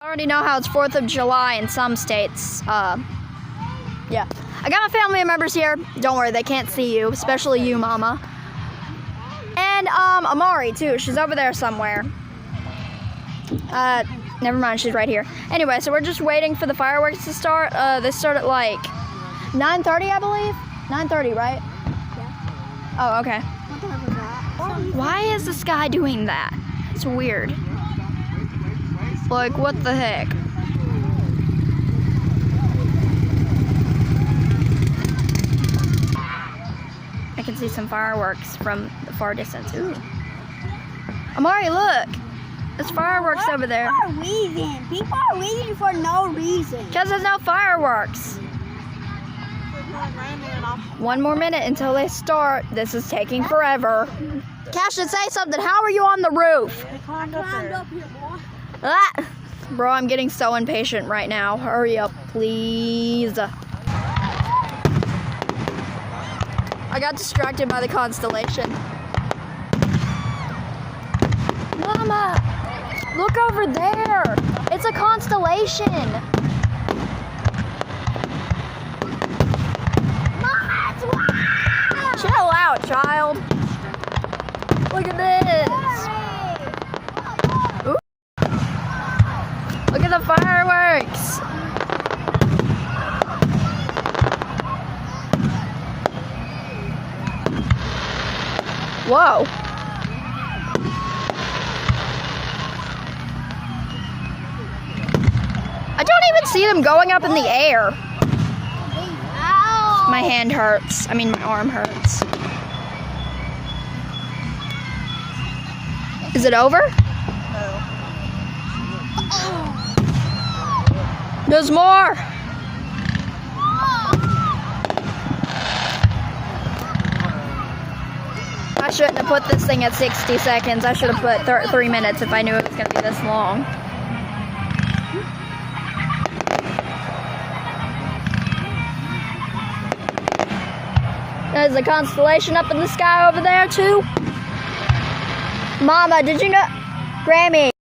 already know how it's 4th of July in some states. Yeah. I got my family members here. Don't worry, they can't see you, especially you, Mama. And Amari too. She's over there somewhere. Never mind, she's right here. Anyway, so we're just waiting for the fireworks to start. They start at like 9:30, I believe. 9:30, right? Yeah. Oh, okay. Why is this guy doing that? It's weird. Like, what the heck? I can see some fireworks from the far distance. Ooh. Amari, look! There's fireworks over there. People are leaving. People are leaving for no reason. Because there's no fireworks. 1 more minute until they start. This is taking forever. Cashin, say something. How are you on the roof? I climbed up here, boy. Ah! Bro, I'm getting so impatient right now. Hurry up, please. I got distracted by the constellation. Mama, look over there. It's a constellation. Mama, it's wild. Chill out, child. Look at this. Ooh. Look at the fireworks. Whoa. I don't even see them going up in the air. Ow. My hand hurts. I mean, my arm hurts. Is it over? There's more. I shouldn't have put this thing at 60 seconds. I should have put 3 minutes if I knew it was going to be this long. There's a constellation up in the sky over there too. Mama, did you know? Grammy.